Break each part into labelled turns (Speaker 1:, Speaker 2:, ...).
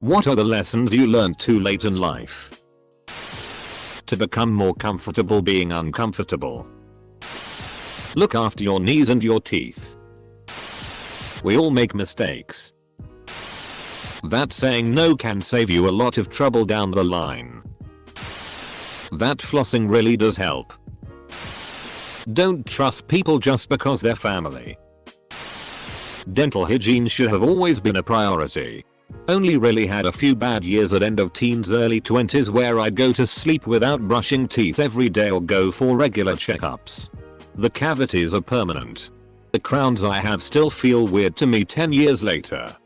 Speaker 1: What are the lessons you learned too late in life? To become more comfortable being uncomfortable. Look after your knees and your teeth. We all make mistakes. That saying no can save you a lot of trouble down the line. That flossing really does help. Don't trust people just because they're family. Dental hygiene should have always been a priority. Only really had a few bad years at end of teens early 20s where I'd go to sleep without brushing teeth every day or go for regular checkups. The cavities are permanent. The crowns I have still feel weird to me 10 years later.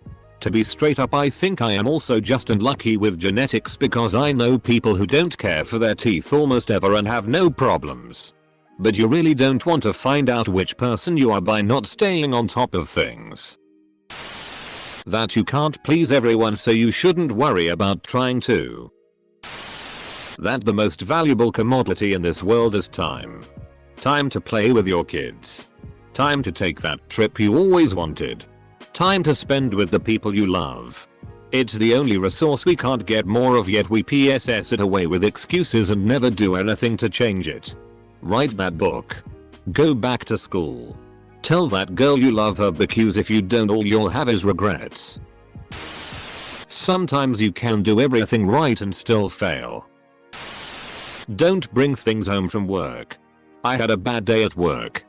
Speaker 1: To be straight up, I think I am also just unlucky with genetics because I know people who don't care for their teeth almost ever and have no problems. But you really don't want to find out which person you are by not staying on top of things. That you can't please everyone, so you shouldn't worry about trying to. That the most valuable commodity in this world is time. Time to play with your kids. Time to take that trip you always wanted. Time to spend with the people you love. It's the only resource we can't get more of, yet we PSS it away with excuses and never do anything to change it. Write that book. Go back to school. Tell that girl you love her, because if you don't, all you'll have is regrets. Sometimes you can do everything right and still fail. Don't bring things home from work. I had a bad day at work.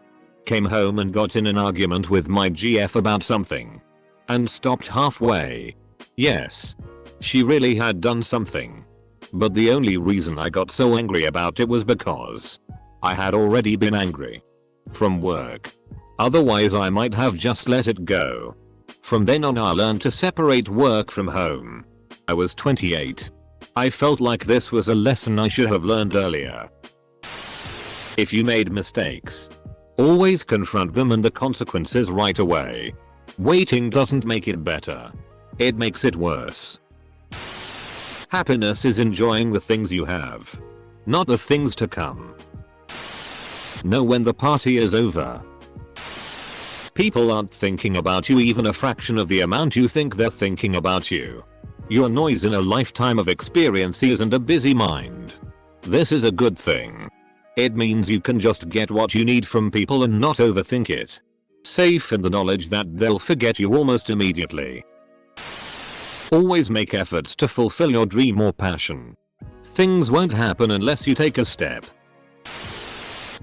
Speaker 1: Came home and got in an argument with my GF about something. And stopped halfway. Yes. She really had done something. But the only reason I got so angry about it was because I had already been angry from work. Otherwise I might have just let it go. From then on I learned to separate work from home. I was 28. I felt like this was a lesson I should have learned earlier. If you made mistakes, always confront them and the consequences right away. Waiting doesn't make it better. It makes it worse. Happiness is enjoying the things you have, not the things to come. Know when the party is over. People aren't thinking about you even a fraction of the amount you think they're thinking about you. Your noise in a lifetime of experiences and a busy mind. This is a good thing. It means you can just get what you need from people and not overthink it. Safe in the knowledge that they'll forget you almost immediately. Always make efforts to fulfill your dream or passion. Things won't happen unless you take a step.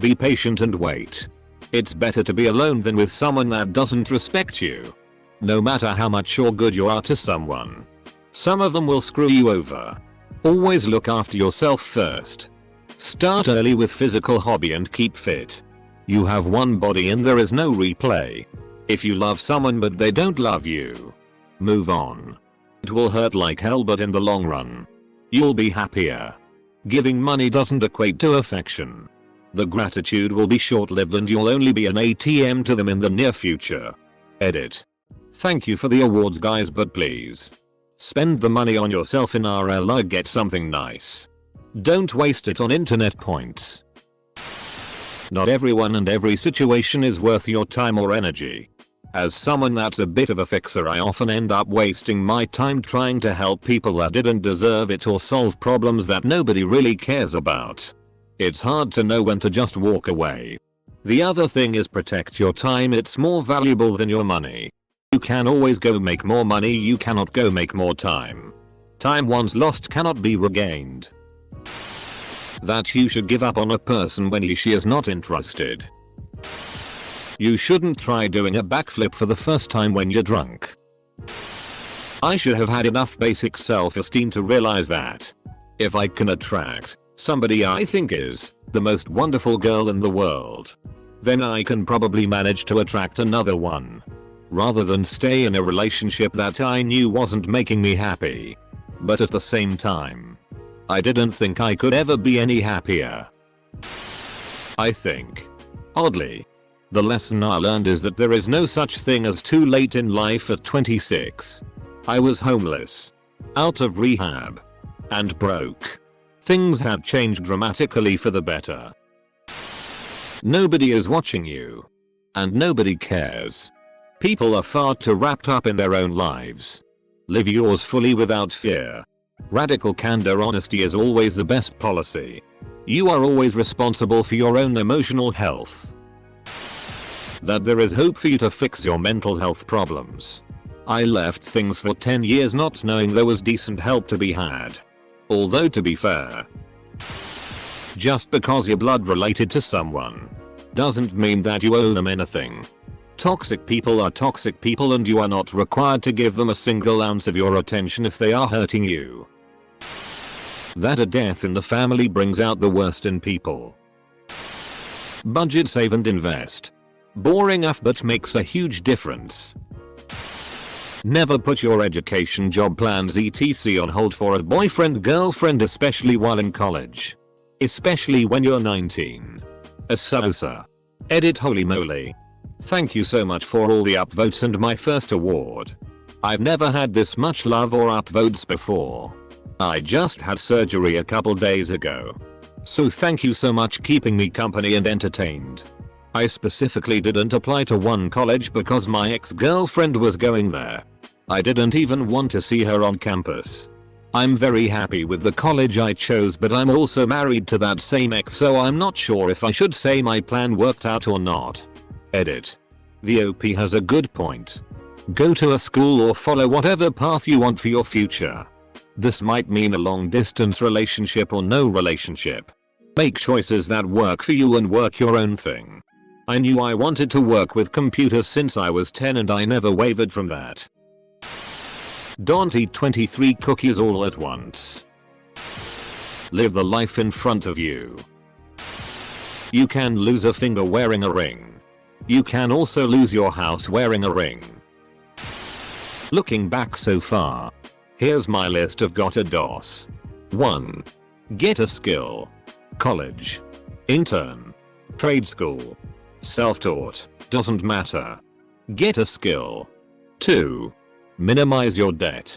Speaker 1: Be patient and wait. It's better to be alone than with someone that doesn't respect you. No matter how much or good you are to someone, some of them will screw you over. Always look after yourself first. Start early with physical hobby and keep fit. You have one body and there is no replay. If you love someone but they don't love you, move on. It will hurt like hell, but in the long run, you'll be happier. Giving money doesn't equate to affection. The gratitude will be short-lived and you'll only be an ATM to them in the near future. Edit. Thank you for the awards guys, but please spend the money on yourself in RL or get something nice. Don't waste it on internet points. Not everyone and every situation is worth your time or energy. As someone that's a bit of a fixer, I often end up wasting my time trying to help people that didn't deserve it or solve problems that nobody really cares about. It's hard to know when to just walk away. The other thing is protect your time. It's more valuable than your money. You can always go make more money, you cannot go make more time. Time once lost cannot be regained. That you should give up on a person when she is not interested. You shouldn't try doing a backflip for the first time when you're drunk. I should have had enough basic self-esteem to realize that if I can attract somebody I think is the most wonderful girl in the world, then I can probably manage to attract another one, rather than stay in a relationship that I knew wasn't making me happy. But at the same time, I didn't think I could ever be any happier. I think, oddly, the lesson I learned is that there is no such thing as too late in life at 26. I was homeless, out of rehab, and broke. Things have changed dramatically for the better. Nobody is watching you. And nobody cares. People are far too wrapped up in their own lives. Live yours fully without fear. Radical candor honesty is always the best policy. You are always responsible for your own emotional health. That there is hope for you to fix your mental health problems. I left things for 10 years not knowing there was decent help to be had. Although to be fair, just because you're blood related to someone doesn't mean that you owe them anything. Toxic people are toxic people and you are not required to give them a single ounce of your attention if they are hurting you. That a death in the family brings out the worst in people. Budget, save and invest. Boring but makes a huge difference. Never put your education, job plans etc. on hold for a boyfriend, girlfriend, especially while in college. Especially when you're 19. Asosa. Edit. Holy moly. Thank you so much for all the upvotes and my first award. I've never had this much love or upvotes before. I just had surgery a couple days ago. So thank you so much keeping me company and entertained. I specifically didn't apply to one college because my ex-girlfriend was going there. I didn't even want to see her on campus. I'm very happy with the college I chose, but I'm also married to that same ex, so I'm not sure if I should say my plan worked out or not. Edit. The OP has a good point. Go to a school or follow whatever path you want for your future. This might mean a long distance relationship or no relationship. Make choices that work for you and work your own thing. I knew I wanted to work with computers since I was 10 and I never wavered from that. Don't eat 23 cookies all at once. Live the life in front of you. You can lose a finger wearing a ring. You can also lose your house wearing a ring. Looking back so far, here's my list of gotta dos. 1. Get a skill. College. Intern. Trade school. Self-taught. Doesn't matter. Get a skill. 2. Minimize your debt.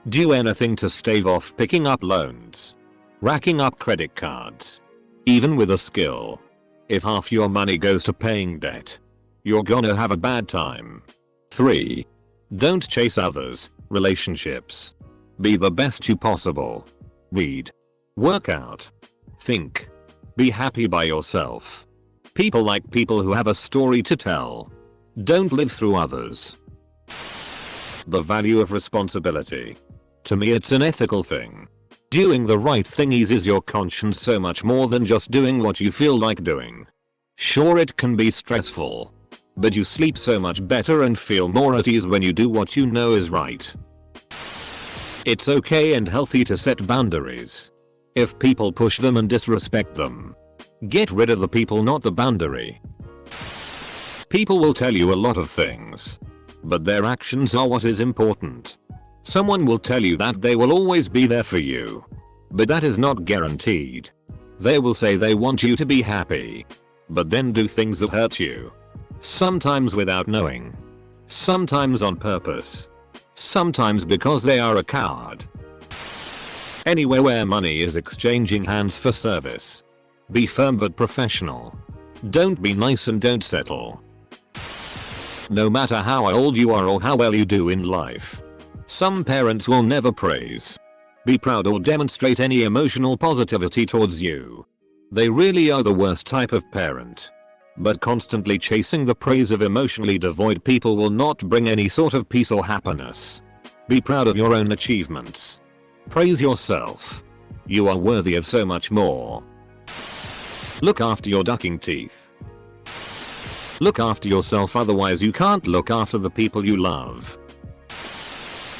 Speaker 1: Do anything to stave off picking up loans. Racking up credit cards. Even with a skill. If half your money goes to paying debt, you're gonna have a bad time. 3. Don't chase others, relationships. Be the best you possible. Read. Work out. Think. Be happy by yourself. People like people who have a story to tell. Don't live through others. The value of responsibility. To me it's an ethical thing. Doing the right thing eases your conscience so much more than just doing what you feel like doing. Sure, it can be stressful, but you sleep so much better and feel more at ease when you do what you know is right. It's okay and healthy to set boundaries. If people push them and disrespect them, get rid of the people, not the boundary. People will tell you a lot of things, but their actions are what is important. Someone will tell you that they will always be there for you, but that is not guaranteed. They will say they want you to be happy, but then do things that hurt you. Sometimes without knowing. Sometimes on purpose. Sometimes because they are a coward. Anywhere where money is exchanging hands for service. Be firm but professional. Don't be nice and don't settle. No matter how old you are or how well you do in life, some parents will never praise, be proud or demonstrate any emotional positivity towards you. They really are the worst type of parent. But constantly chasing the praise of emotionally devoid people will not bring any sort of peace or happiness. Be proud of your own achievements. Praise yourself. You are worthy of so much more. Look after your ducking teeth. Look after yourself, otherwise you can't look after the people you love.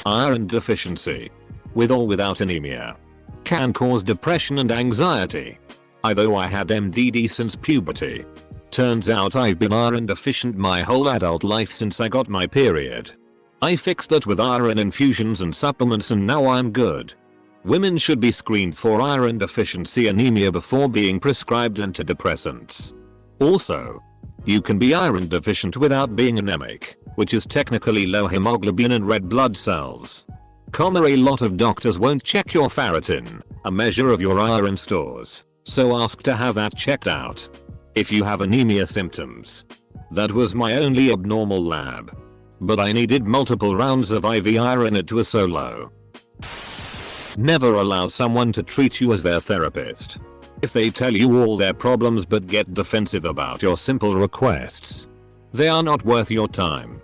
Speaker 1: Iron deficiency, with or without anemia, can cause depression and anxiety. Although I had MDD since puberty, turns out I've been iron deficient my whole adult life since I got my period. I fixed that with iron infusions and supplements and now I'm good. Women should be screened for iron deficiency anemia before being prescribed antidepressants. Also, you can be iron deficient without being anemic, which is technically low hemoglobin and red blood cells. A lot of doctors won't check your ferritin, a measure of your iron stores, so ask to have that checked out. If you have anemia symptoms, that was my only abnormal lab. But I needed multiple rounds of IV iron it was so low. Never allow someone to treat you as their therapist. If they tell you all their problems but get defensive about your simple requests, they are not worth your time.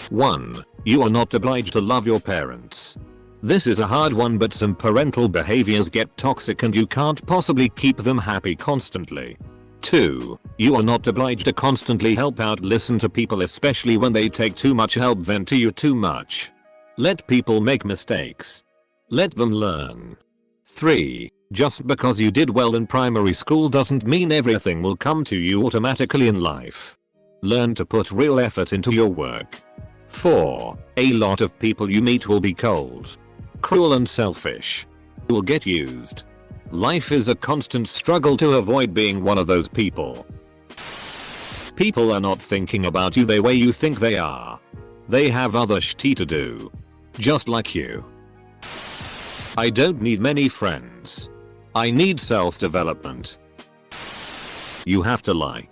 Speaker 1: 1. You are not obliged to love your parents. This is a hard one, but some parental behaviors get toxic and you can't possibly keep them happy constantly. 2. You are not obliged to constantly help out, listen to people, especially when they take too much help, vent to you too much. Let people make mistakes. Let them learn. 3. Just because you did well in primary school doesn't mean everything will come to you automatically in life. Learn to put real effort into your work. 4. A lot of people you meet will be cold, cruel and selfish. You will get used. Life is a constant struggle to avoid being one of those people. People are not thinking about you the way you think they are. They have other shit to do. Just like you. I don't need many friends. I need self-development. You have to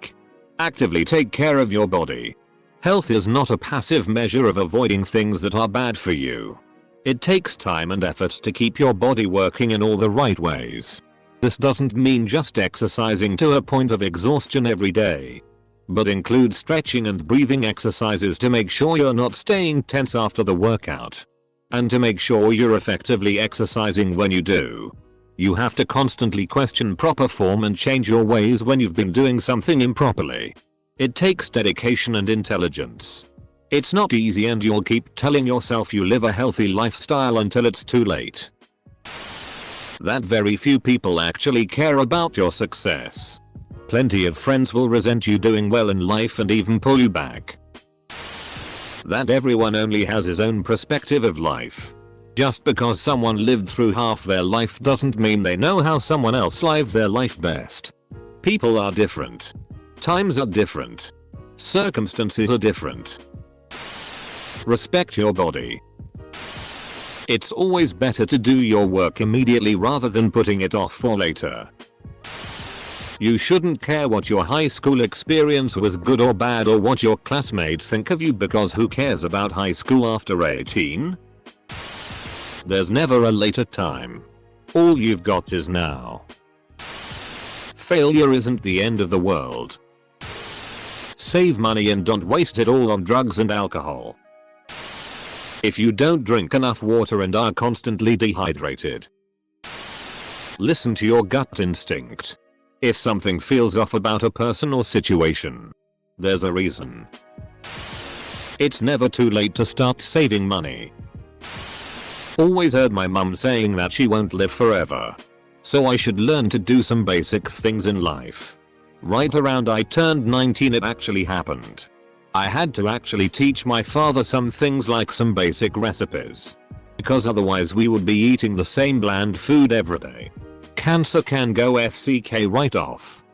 Speaker 1: actively take care of your body. Health is not a passive measure of avoiding things that are bad for you. It takes time and effort to keep your body working in all the right ways. This doesn't mean just exercising to a point of exhaustion every day, but include stretching and breathing exercises to make sure you're not staying tense after the workout, and to make sure you're effectively exercising when you do. You have to constantly question proper form and change your ways when you've been doing something improperly. It takes dedication and intelligence. It's not easy, and you'll keep telling yourself you live a healthy lifestyle until it's too late. That very few people actually care about your success. Plenty of friends will resent you doing well in life and even pull you back. That everyone only has his own perspective of life. Just because someone lived through half their life doesn't mean they know how someone else lives their life best. People are different. Times are different. Circumstances are different. Respect your body. It's always better to do your work immediately rather than putting it off for later. You shouldn't care what your high school experience was, good or bad, or what your classmates think of you, because who cares about high school after 18? There's never a later time. All you've got is now. Failure isn't the end of the world. Save money and don't waste it all on drugs and alcohol. If you don't drink enough water and are constantly dehydrated, listen to your gut instinct. If something feels off about a person or situation, there's a reason. It's never too late to start saving money. Always heard my mum saying that she won't live forever, so I should learn to do some basic things in life. Right around I turned 19 it actually happened. I had to actually teach my father some things, like some basic recipes, because otherwise we would be eating the same bland food every day. Cancer can go FCK right off.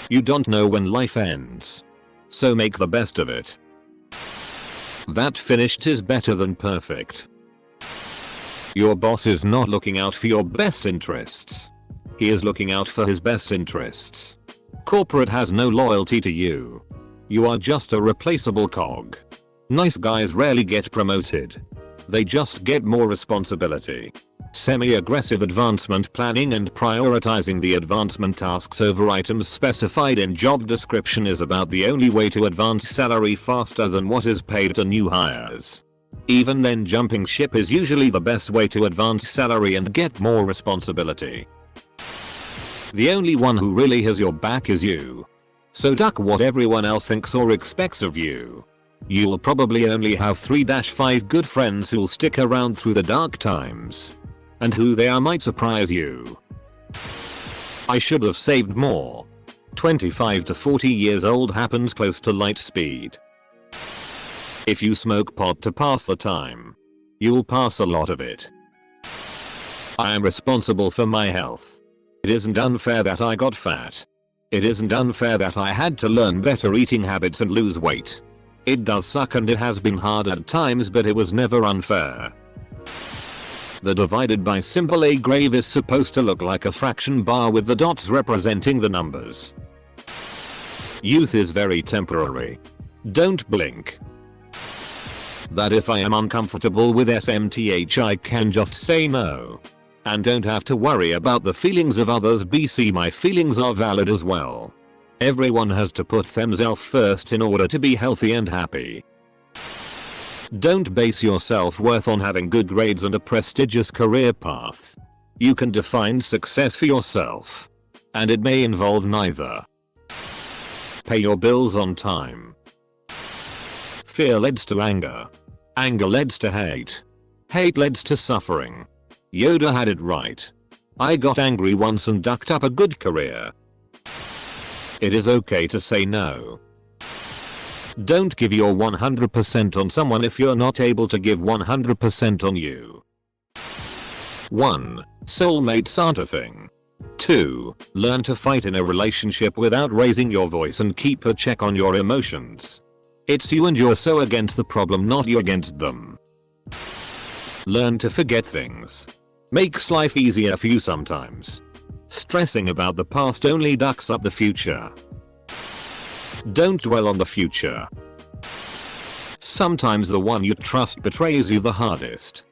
Speaker 1: You don't know when life ends, so make the best of it. That finished is better than perfect. Your boss is not looking out for your best interests. He is looking out for his best interests. Corporate has no loyalty to you. You are just a replaceable cog. Nice guys rarely get promoted. They just get more responsibility. Semi-aggressive advancement planning and prioritizing the advancement tasks over items specified in job description is about the only way to advance salary faster than what is paid to new hires. Even then, jumping ship is usually the best way to advance salary and get more responsibility. The only one who really has your back is you. So duck what everyone else thinks or expects of you. You'll probably only have 3-5 good friends who'll stick around through the dark times. And who they are might surprise you. I should have saved more. 25 to 40 years old happens close to light speed. If you smoke pot to pass the time, you'll pass a lot of it. I am responsible for my health. It isn't unfair that I got fat. It isn't unfair that I had to learn better eating habits and lose weight. It does suck and it has been hard at times, but it was never unfair. The divided by symbol A grave is supposed to look like a fraction bar with the dots representing the numbers. Youth is very temporary. Don't blink. That if I am uncomfortable with SMTH I can just say no. And don't have to worry about the feelings of others. BC my feelings are valid as well. Everyone has to put themselves first in order to be healthy and happy. Don't base your self-worth on having good grades and a prestigious career path. You can define success for yourself. And it may involve neither. Pay your bills on time. Fear leads to anger. Anger leads to hate. Hate leads to suffering. Yoda had it right. I got angry once and ducked up a good career. It is okay to say no. Don't give your 100% on someone if you're not able to give 100% on you. 1. Soulmates aren't a thing. 2. Learn to fight in a relationship without raising your voice and keep a check on your emotions. It's you and you're so against the problem, not you against them. Learn to forget things. Makes life easier for you sometimes. Stressing about the past only ducks up the future. Don't dwell on the future. Sometimes the one you trust betrays you the hardest.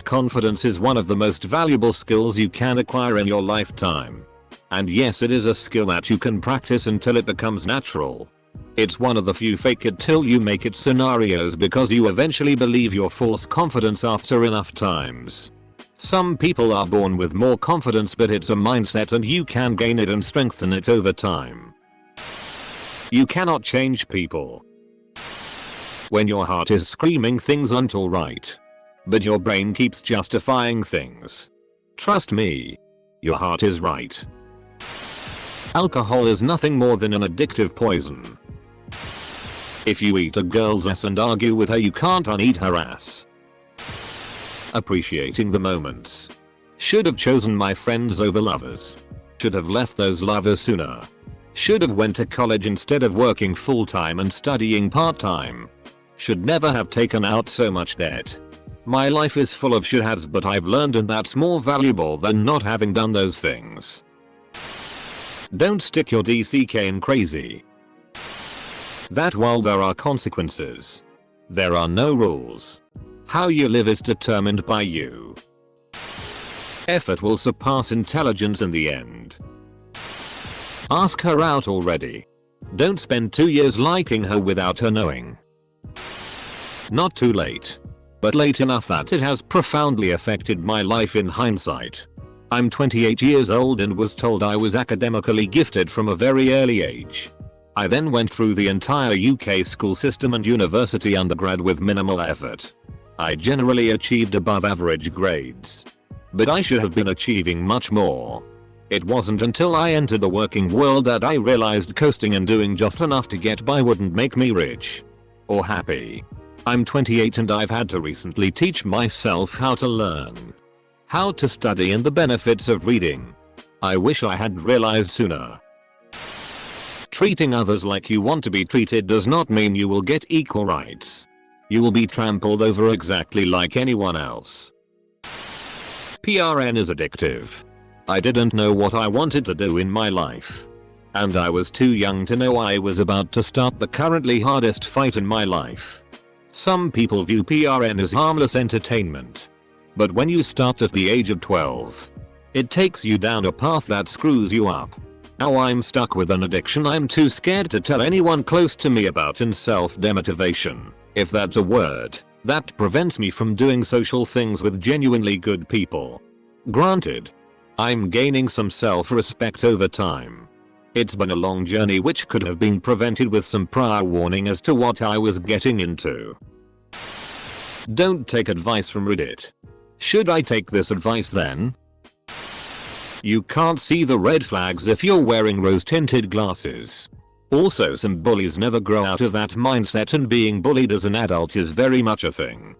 Speaker 1: Confidence is one of the most valuable skills you can acquire in your lifetime. And yes, it is a skill that you can practice until it becomes natural. It's one of the few fake it till you make it scenarios because you eventually believe your false confidence after enough times. Some people are born with more confidence, but it's a mindset and you can gain it and strengthen it over time. You cannot change people. When your heart is screaming things aren't alright, but your brain keeps justifying things, trust me, your heart is right. Alcohol is nothing more than an addictive poison. If you eat a girl's ass and argue with her, you can't uneat her ass. Appreciating the moments. Should have chosen my friends over lovers. Should have left those lovers sooner. Should have went to college instead of working full-time and studying part-time. Should never have taken out so much debt. My life is full of should-haves, but I've learned, and that's more valuable than not having done those things. Don't stick your DCK in crazy. That while there are consequences, there are no rules. How you live is determined by you. Effort will surpass intelligence in the end. Ask her out already. Don't spend 2 years liking her without her knowing. Not too late, but late enough that it has profoundly affected my life in hindsight. I'm 28 years old and was told I was academically gifted from a very early age. I then went through the entire UK school system and university undergrad with minimal effort. I generally achieved above average grades. But I should have been achieving much more. It wasn't until I entered the working world that I realized coasting and doing just enough to get by wouldn't make me rich or happy. I'm 28 and I've had to recently teach myself how to learn, how to study, and the benefits of reading. I wish I had realized sooner. Treating others like you want to be treated does not mean you will get equal rights. You will be trampled over exactly like anyone else. PRN is addictive. I didn't know what I wanted to do in my life. And I was too young to know I was about to start the currently hardest fight in my life. Some people view PRN as harmless entertainment. But when you start at the age of 12, it takes you down a path that screws you up. Now I'm stuck with an addiction I'm too scared to tell anyone close to me about, and self-demotivation, if that's a word, that prevents me from doing social things with genuinely good people. Granted, I'm gaining some self-respect over time. It's been a long journey which could have been prevented with some prior warning as to what I was getting into. Don't take advice from Reddit. Should I take this advice then? You can't see the red flags if you're wearing rose-tinted glasses. Also, some bullies never grow out of that mindset, and being bullied as an adult is very much a thing.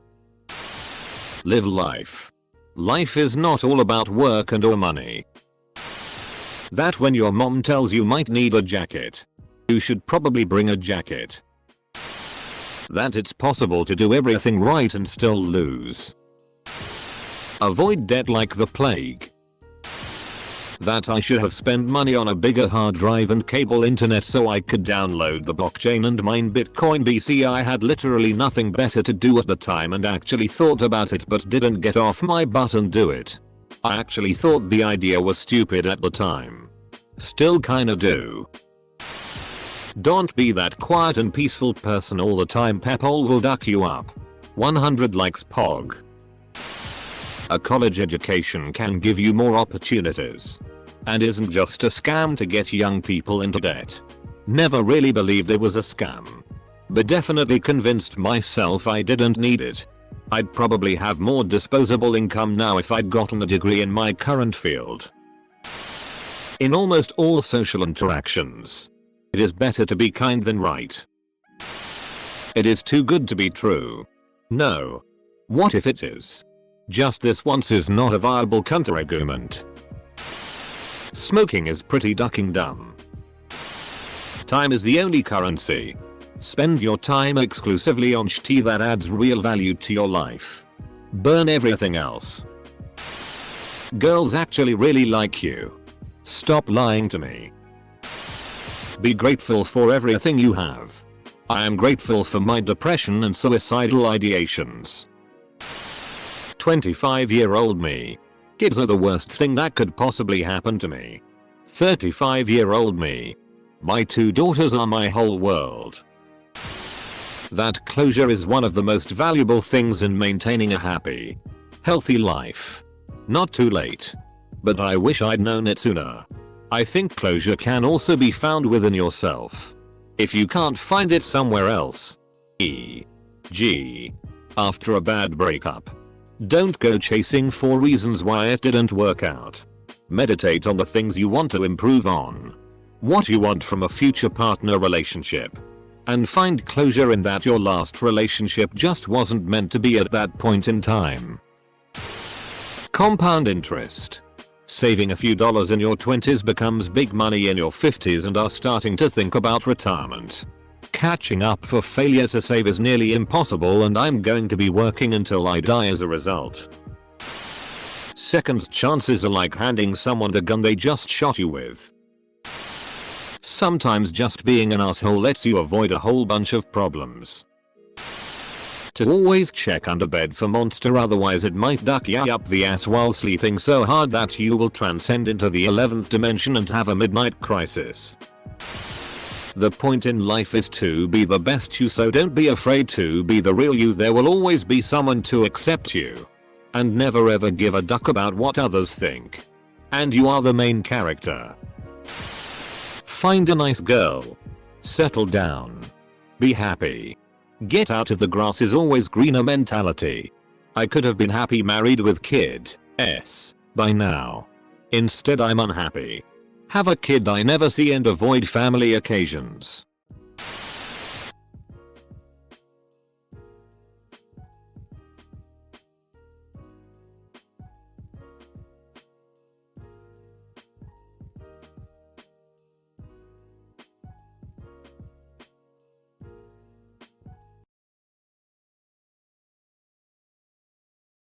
Speaker 1: Live life. Life is not all about work and or money. That when your mom tells you might need a jacket, you should probably bring a jacket. That it's possible to do everything right and still lose. Avoid debt like the plague. That I should have spent money on a bigger hard drive and cable internet so I could download the blockchain and mine Bitcoin BC. I had literally nothing better to do at the time and actually thought about it but didn't get off my butt and do it. I actually thought the idea was stupid at the time. Still kinda do. Don't be that quiet and peaceful person all the time. Pephole will duck you up. 100 likes Pog. A college education can give you more opportunities. And isn't just a scam to get young people into debt. Never really believed it was a scam. But definitely convinced myself I didn't need it. I'd probably have more disposable income now if I'd gotten a degree in my current field. In almost all social interactions, it is better to be kind than right. It is too good to be true. No. What if it is? Just this once is not a viable counter-argument. Smoking is pretty ducking dumb. Time is the only currency. Spend your time exclusively on shit that adds real value to your life. Burn everything else. Girls actually really like you. Stop lying to me. Be grateful for everything you have. I am grateful for my depression and suicidal ideations. 25-year-old me. Kids are the worst thing that could possibly happen to me. 35-year-old me. My 2 daughters are my whole world. That closure is one of the most valuable things in maintaining a happy, healthy life. Not too late. But I wish I'd known it sooner. I think closure can also be found within yourself. If you can't find it somewhere else, e.g., after a bad breakup, don't go chasing for reasons why it didn't work out. Meditate on the things you want to improve on. What you want from a future partner relationship. And find closure in that your last relationship just wasn't meant to be at that point in time. Compound interest. Saving a few dollars in your 20s becomes big money in your 50s and are starting to think about retirement. Catching up for failure to save is nearly impossible and I'm going to be working until I die as a result. Second chances are like handing someone the gun they just shot you with. Sometimes just being an asshole lets you avoid a whole bunch of problems. To always check under bed for monster, otherwise it might duck ya up the ass while sleeping so hard that you will transcend into the 11th dimension and have a midnight crisis. The point in life is to be the best you, so don't be afraid to be the real you. There will always be someone to accept you. And never ever give a duck about what others think. And you are the main character. Find a nice girl. Settle down. Be happy. Get out of the grass is always greener mentality. I could have been happy married with kid by now. Instead I'm unhappy. Have a kid I never see and avoid family occasions.